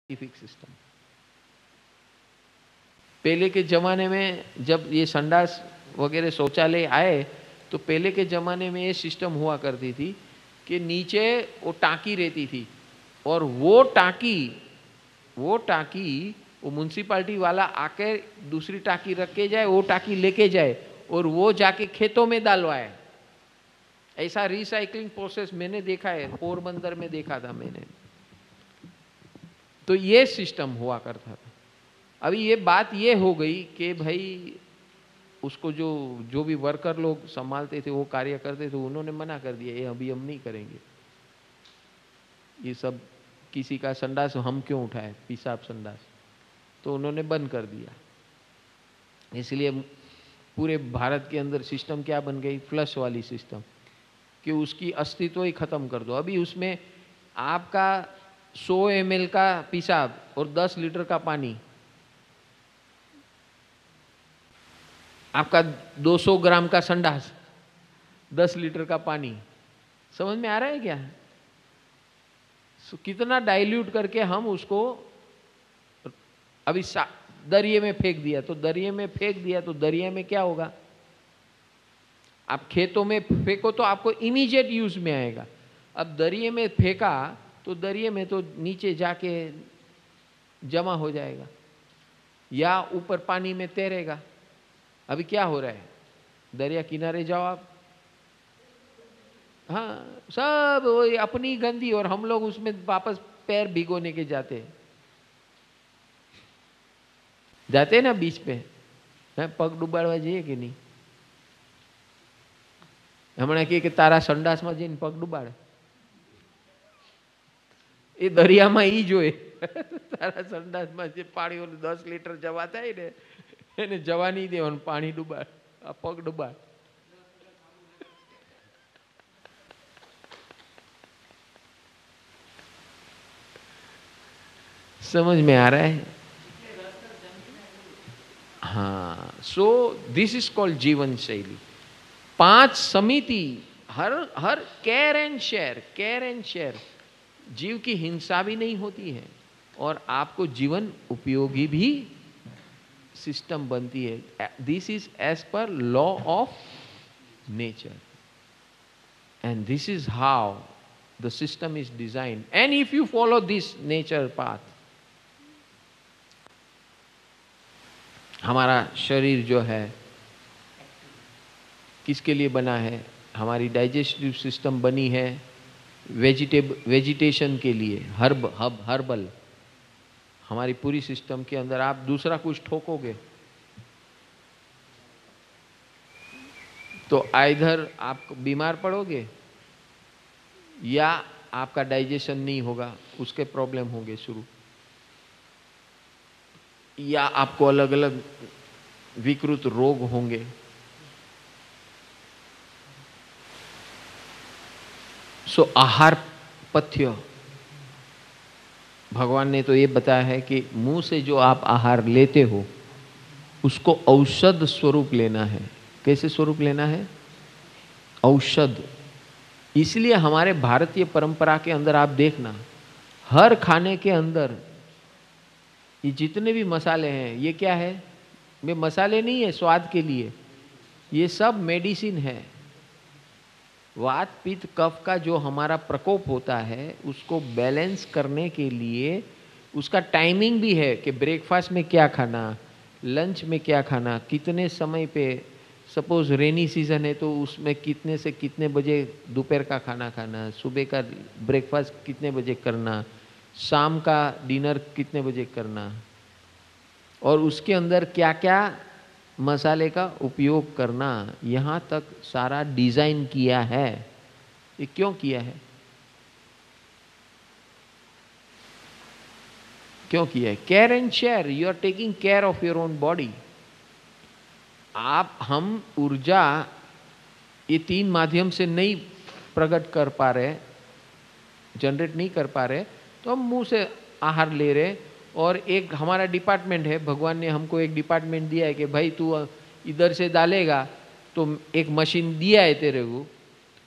Scientific system. पहले के जमाने में जब ये संडास वगैरह शौचालय आए तो पहले के जमाने में ये सिस्टम हुआ करती थी कि नीचे वो टांकी रहती थी और वो टांकी वो म्युनिसिपालिटी वाला आके दूसरी टांकी रख के जाए, वो टांकी लेके जाए और वो जाके खेतों में डालवाए। ऐसा रिसाइकलिंग प्रोसेस मैंने देखा है, पोरबंदर में देखा था मैंने। तो ये सिस्टम हुआ करता था। अभी ये बात ये हो गई कि भाई उसको जो भी वर्कर लोग संभालते थे, वो कार्य करते थे, उन्होंने मना कर दिया, ये अभी हम नहीं करेंगे। ये सब किसी का संडास हम क्यों उठाए, पेशाब संडास, तो उन्होंने बंद कर दिया। इसलिए पूरे भारत के अंदर सिस्टम क्या बन गई, फ्लश वाली सिस्टम, कि उसकी अस्तित्व ही खत्म कर दो। अभी उसमें आपका 100 ml का पेशाब और 10 लीटर का पानी, आपका 200 ग्राम का संडास, 10 लीटर का पानी, समझ में आ रहा है क्या? कितना डाइल्यूट करके हम उसको अभी दरिये में फेंक दिया, तो दरिये में फेंक दिया तो दरिया में क्या होगा? आप खेतों में फेंको तो आपको इमीडिएट यूज में आएगा। अब दरिये में फेंका तो दरिये में तो नीचे जाके जमा हो जाएगा या ऊपर पानी में तैरेगा। अभी क्या हो रहा है, दरिया किनारे जाओ आप, हाँ, सब वो अपनी गंदी, और हम लोग उसमें वापस पैर भिगोने के जाते हैं ना बीच पे, पग डुबाड़वा जाइए कि नहीं? हमने કે તારા સંડાસમાં જઈને પગ ડુબાડે, એ દરિયામાં ઈ જોએ તારા સંડાસમાં જે પાણી 10 लीटर જવા થાય ને એને જવા નહીં દેવાનું, પાણી ડુબાડ, આ પગ ડુબાડ। समझ में आ रहा है? हाँ, सो दिस इज कॉल्ड जीवन शैली। 5 समिति, हर केयर एंड शेयर। जीव की हिंसा भी नहीं होती है और आपको जीवन उपयोगी भी सिस्टम बनती है। This is as per law of nature and this is how the system is designed. And if you follow this nature path, हमारा शरीर जो है किसके लिए बना है? हमारी डाइजेस्टिव सिस्टम बनी है वेजिटेशन के लिए, हर्बल। हमारी पूरी सिस्टम के अंदर आप दूसरा कुछ ठोकोगे तो आइधर आप बीमार पड़ोगे या आपका डाइजेशन नहीं होगा, उसके प्रॉब्लम होंगे शुरू, या आपको अलग अलग विकृत रोग होंगे। सो आहार पथ्य, भगवान ने तो ये बताया है कि मुंह से जो आप आहार लेते हो उसको औषध स्वरूप लेना है। कैसे स्वरूप लेना है? औषध। इसलिए हमारे भारतीय परंपरा के अंदर आप देखना, हर खाने के अंदर ये जितने भी मसाले हैं, ये क्या है? ये मसाले नहीं है स्वाद के लिए, ये सब मेडिसिन है। वात पित्त कफ का जो हमारा प्रकोप होता है उसको बैलेंस करने के लिए उसका टाइमिंग भी है कि ब्रेकफास्ट में क्या खाना, लंच में क्या खाना, कितने समय पे। सपोज रेनी सीजन है तो उसमें कितने से कितने बजे दोपहर का खाना खाना, सुबह का ब्रेकफास्ट कितने बजे करना, शाम का डिनर कितने बजे करना, और उसके अंदर क्या क्या मसाले का उपयोग करना, यहाँ तक सारा डिजाइन किया है। ये क्यों किया है? क्यों किया है? Care and share. You are taking care of your own body. हम ऊर्जा ये 3 माध्यम से नहीं प्रकट कर पा रहे, जनरेट नहीं कर पा रहे, तो हम मुंह से आहार ले रहे। और एक हमारा डिपार्टमेंट है, भगवान ने हमको एक डिपार्टमेंट दिया है कि भाई तू इधर से डालेगा, तो एक मशीन दिया है तेरे को,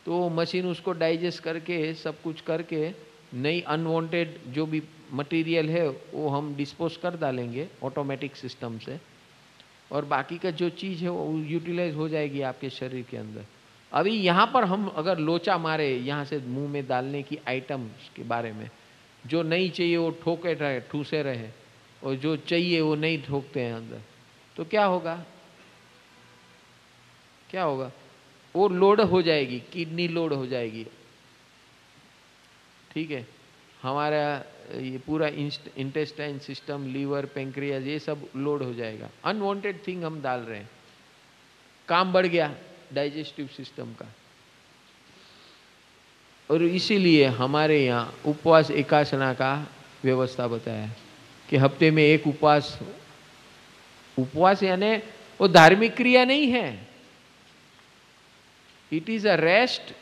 तो मशीन उसको डाइजेस्ट करके सब कुछ करके नई अनवांटेड जो भी मटेरियल है वो हम डिस्पोज कर डालेंगे ऑटोमेटिक सिस्टम से, और बाकी का जो चीज़ है वो यूटिलाइज हो जाएगी आपके शरीर के अंदर। अभी यहाँ पर हम अगर लोचा मारे यहाँ से मुंह में डालने की आइटम्स के बारे में, जो नहीं चाहिए वो ठोके रहे, ठूसे रहे, और जो चाहिए वो नहीं ठोकते हैं अंदर, तो क्या होगा? क्या होगा? वो लोड हो जाएगी, किडनी लोड हो जाएगी, ठीक है, हमारा ये पूरा इंटेस्टाइन सिस्टम, लीवर, पेंक्रियाज, ये सब लोड हो जाएगा। अनवांटेड थिंग हम डाल रहे हैं, काम बढ़ गया डाइजेस्टिव सिस्टम का। और इसीलिए हमारे यहाँ उपवास एकासना का व्यवस्था बताया है कि हफ्ते में एक उपवास। उपवास यानी वो धार्मिक क्रिया नहीं है, it is a rest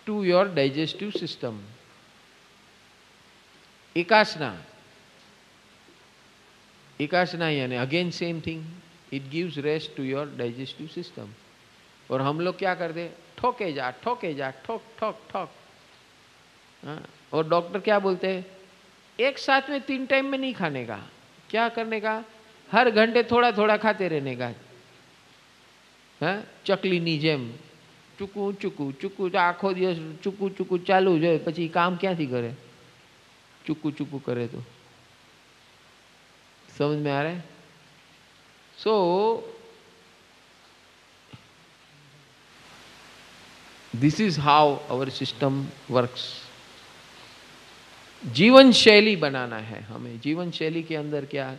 to your digestive system. Ekasana, Ekasana यानी again same thing, it gives rest to your digestive system. और हम लोग क्या करते? ठोके जा, ठोके जा, ठोक ठोक ठोक। और डॉक्टर क्या बोलते हैं? एक साथ में 3 टाइम में नहीं खाने का, क्या करने का? हर घंटे थोड़ा थोड़ा खाते रहने का। चकली ની જેમ ચૂકું ચૂકું ચૂકું, આખો દિવસ ચૂકું ચૂકું ચાલુ જ હોય, પછી કામ ક્યાંથી કરે? ચૂકું ચૂકું કરે તો समझ में आ रहा है? So this is how our system works. जीवन शैली बनाना है हमें। जीवन शैली के अंदर क्या?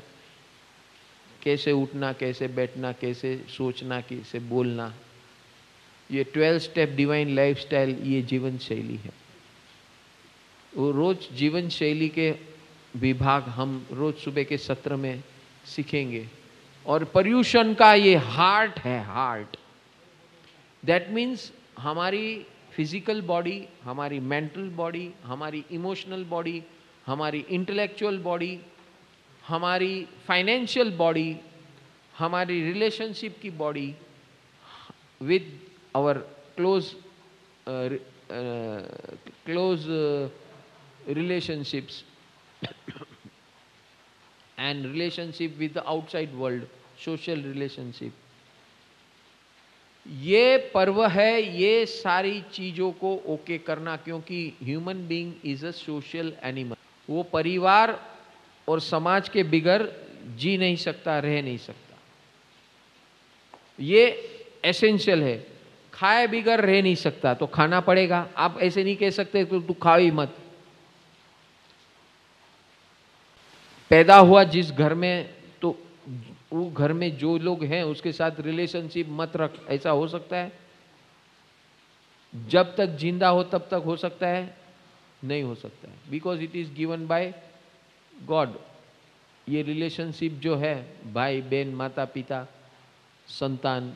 कैसे उठना, कैसे बैठना, कैसे सोचना, कैसे बोलना, ये 12 स्टेप डिवाइन लाइफस्टाइल, ये जीवन शैली है। वो रोज जीवन शैली के विभाग हम रोज सुबह के सत्र में सीखेंगे। और पर्यूषण का ये हार्ट है, हार्ट। दैट मीन्स हमारी फिजिकल बॉडी, हमारी मेंटल बॉडी, हमारी इमोशनल बॉडी, हमारी इंटेलेक्चुअल बॉडी, हमारी फाइनेंशियल बॉडी, हमारी रिलेशनशिप की body with our close relationships and relationship with the outside world, social relationship, ये पर्व है ये सारी चीजों को ओके करना। क्योंकि human being is a social animal, वो परिवार और समाज के बिगर जी नहीं सकता, रह नहीं सकता, ये एसेंशियल है। खाए बिगर रह नहीं सकता तो खाना पड़ेगा। आप ऐसे नहीं कह सकते तो तू खाओ ही मत। पैदा हुआ जिस घर में, तो वो घर में जो लोग हैं उसके साथ रिलेशनशिप मत रख, ऐसा हो सकता है? जब तक जिंदा हो तब तक हो सकता है? नहीं हो सकता है, because it is given by God. ये रिलेशनशिप जो है भाई बहन, माता पिता, संतान,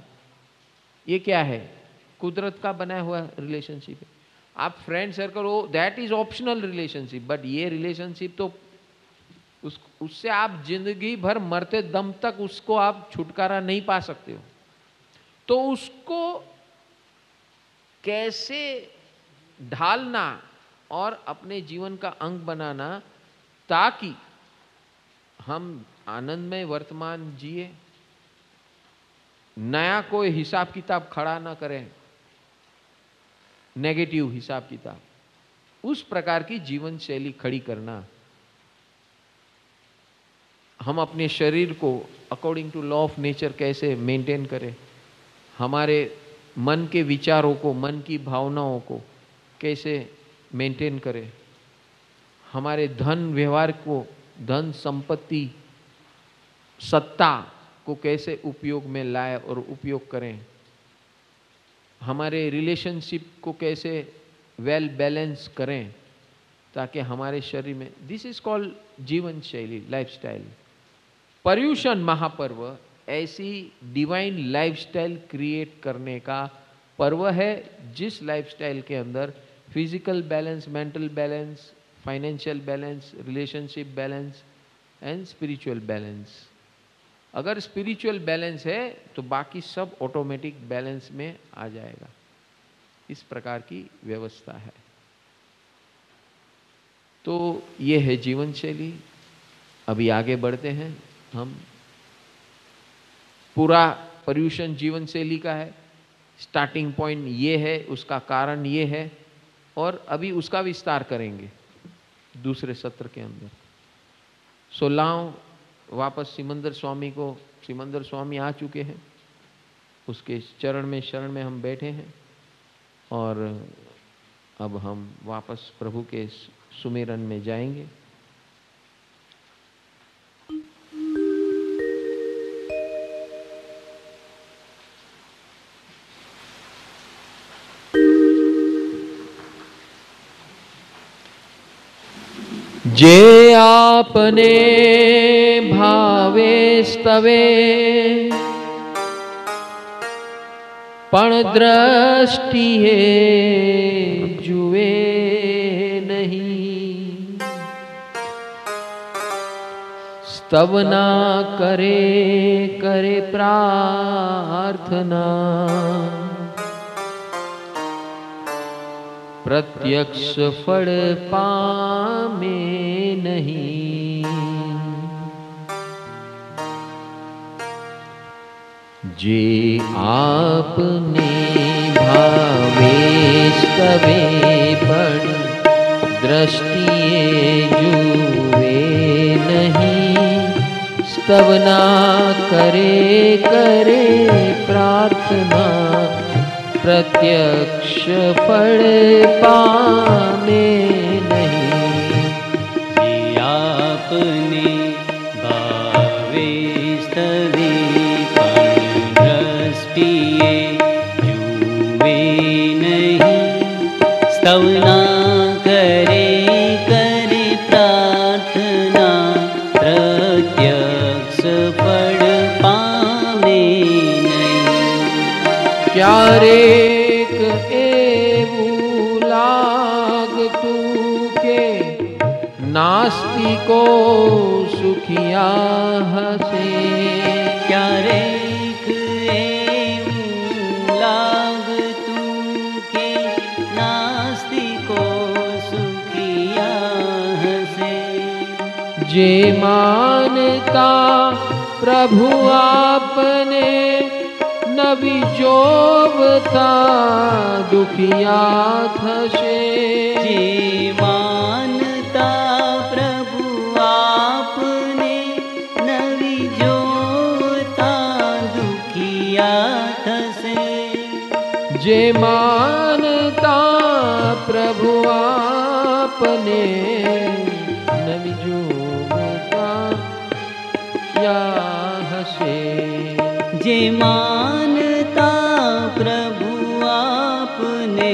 ये क्या है? कुदरत का बनाया हुआ रिलेशनशिप है। आप फ्रेंड सर्कल हो, that is optional relationship, but ये रिलेशनशिप तो उससे आप जिंदगी भर मरते दम तक उसको आप छुटकारा नहीं पा सकते हो। तो उसको कैसे ढालना और अपने जीवन का अंग बनाना, ताकि हम आनंदमय वर्तमान जिए, नया कोई हिसाब किताब खड़ा ना करें, नेगेटिव हिसाब किताब, उस प्रकार की जीवन शैली खड़ी करना। हम अपने शरीर को according to law of nature कैसे मेंटेन करें, हमारे मन के विचारों को, मन की भावनाओं को कैसे मेंटेन करें, हमारे धन व्यवहार को, धन संपत्ति, सत्ता को कैसे उपयोग में लाए और उपयोग करें, हमारे रिलेशनशिप को कैसे वेल बैलेंस करें, ताकि हमारे शरीर में, दिस इज कॉल्ड जीवन शैली, लाइफस्टाइल। पर्यूषण महापर्व ऐसी डिवाइन लाइफस्टाइल क्रिएट करने का पर्व है, जिस लाइफस्टाइल के अंदर physical balance, mental balance, financial balance, relationship balance and spiritual balance. अगर स्पिरिचुअल बैलेंस है तो बाकी सब ऑटोमेटिक बैलेंस में आ जाएगा। इस प्रकार की व्यवस्था है। तो ये है जीवन शैली। अभी आगे बढ़ते हैं हम। पूरा पर्यूषण जीवन शैली का है, स्टार्टिंग पॉइंट ये है, उसका कारण ये है, और अभी उसका विस्तार करेंगे दूसरे सत्र के अंदर। सो लाओ वापस सिमंदर स्वामी आ चुके हैं, उसके चरण में शरण में हम बैठे हैं, और अब हम वापस प्रभु के सुमिरन में जाएंगे। जे आपने भावे स्तवे पण दृष्टिए जुए नहीं, स्तवना करे प्रार्थना, प्रत्यक्ष फल पामे नहीं। जे आपने भावे स्तवे पण दृष्टिए जुए नहीं, स्तवना करे प्रार्थना, प्रत्यक्ष फल पामे नहीं। जे आपने भावे स्तवे पण दृष्टिए जुए नहीं, स्तवना करे प्रार्थना, प्रत्यक्ष फल पामे नहीं। क्यारेक एवं लागतु के नास्तिको सुखिया हसे, क्यारेक एवं लागतु के नास्तिको सुखिया हसे। जे मानता प्रभु आपने नबी जोवता दुखिया थशे। जे मानता प्रभु आपने नबी जोवता दुखिया थसे। जे मानता प्रभु आपने नबी जोवता या हसे। जे मानता प्रभु आपने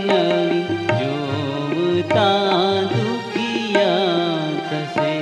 नबी जोवता दुखिया थसे।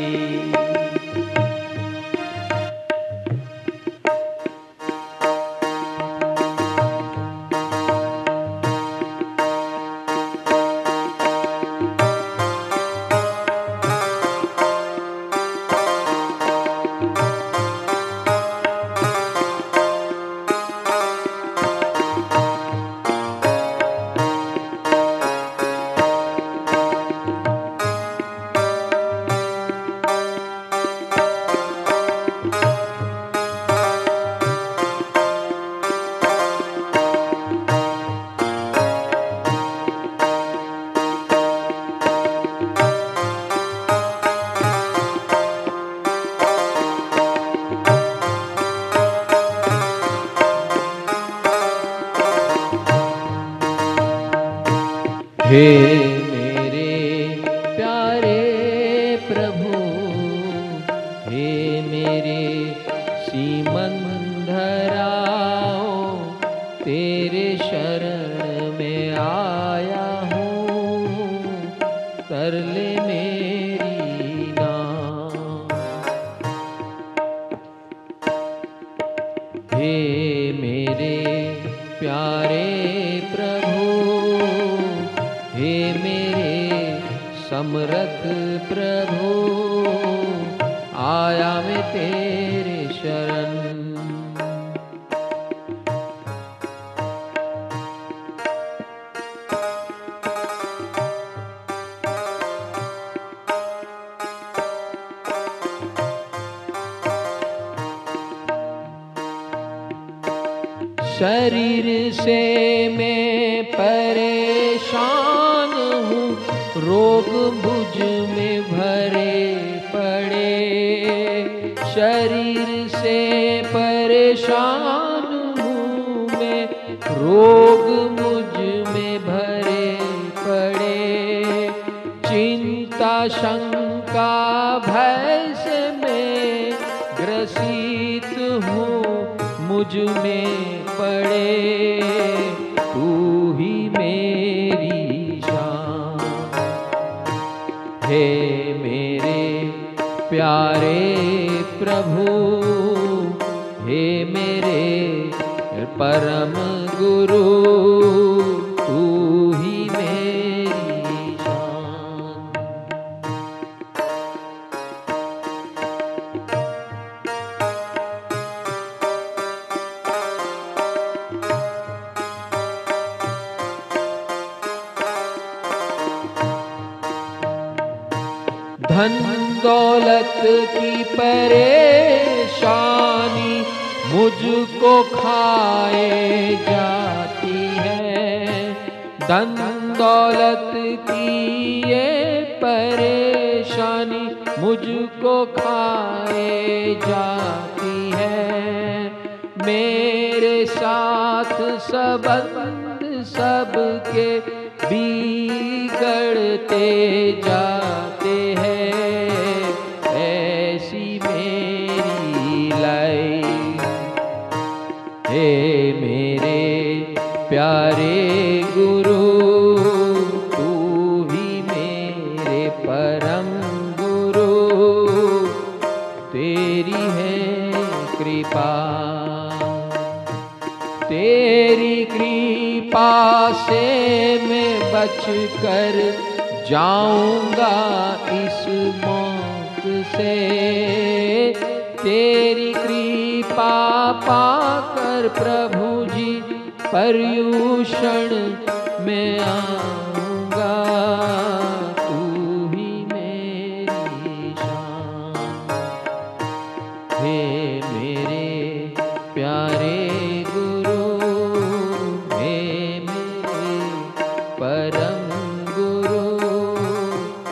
हे मेरे प्यारे प्रभु, हे मेरे सीमंधराओ, तेरे शरण में आया हूँ, कर ले मेरी नाम। हे मेरे प्यारे प्रभु, हे मेरे समर्थ प्रभु, आया मैं तेरे शरण। शरीर से मैं परेशान हूँ, रोग मुझ में भरे पड़े। शरीर से परेशान हूँ मैं, रोग मुझ में भरे पड़े। चिंता शंका भय से मैं ग्रसित हूँ, मुझ में पड़े। तू ही मेरी शान है, मेरे प्यारे प्रभु, हे मेरे परम गुरु, तू ही मेरी शान। धन दौलत की परेशानी मुझको खाए जाती है। धन दौलत की ये परेशानी मुझको खाए जाती है। मेरे साथ संबंध सबके बिगड़ते जाते हैं। ऐसी मेरी लाइफ हे मेरे प्यारे गुरु, तू ही मेरे परम गुरु, तेरी है कृपा। तेरी कृपा से मैं बचकर जाऊंगा इस मौत से। तेरी कृपा पाकर प्रभु जी पर्युषण में आऊंगा। तू ही मेरी शान हे मेरे प्यारे गुरु, हे मेरे परम गुरु,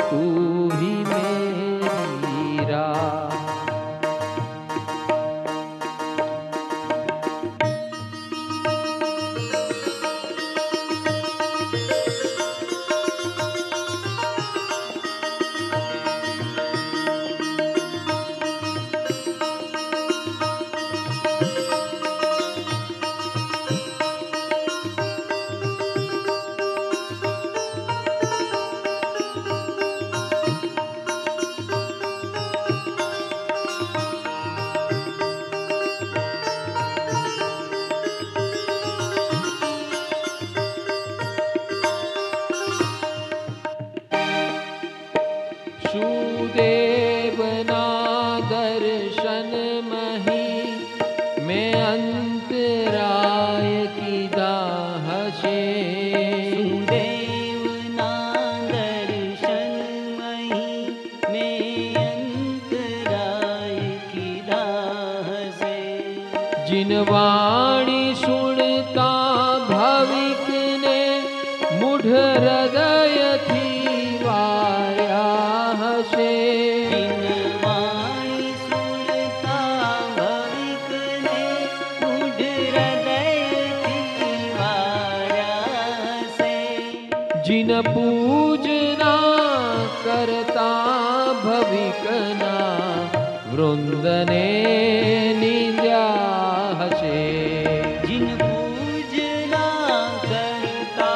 तू ही मेरी राह। सुदेवना दर्शन मही में अंतराय की दाह से। सुदेवना दर्शन मही में अंतराय की दाह से। जिन वाणी सुनता भविक ने मुढ़ हृदय थी वाया से। जिन वाणी सुनता भविक ने मुढ़ हृदय थी वाया से। जिन पूजना करता भविकना वृंद ने निंदा से। जिन पूजना करता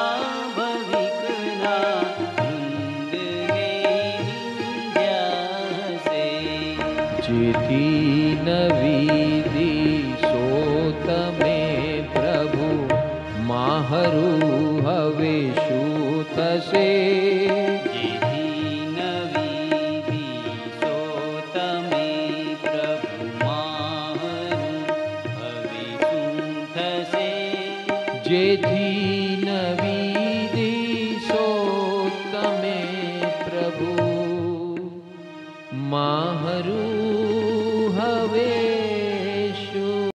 भविकना वृंद ने निंदा से। जेथी नवीदी सोत में प्रभु माहरू हवे शूत से। जेथी नवीदी सोत में प्रभु माहरू हवे सूत से। जेथी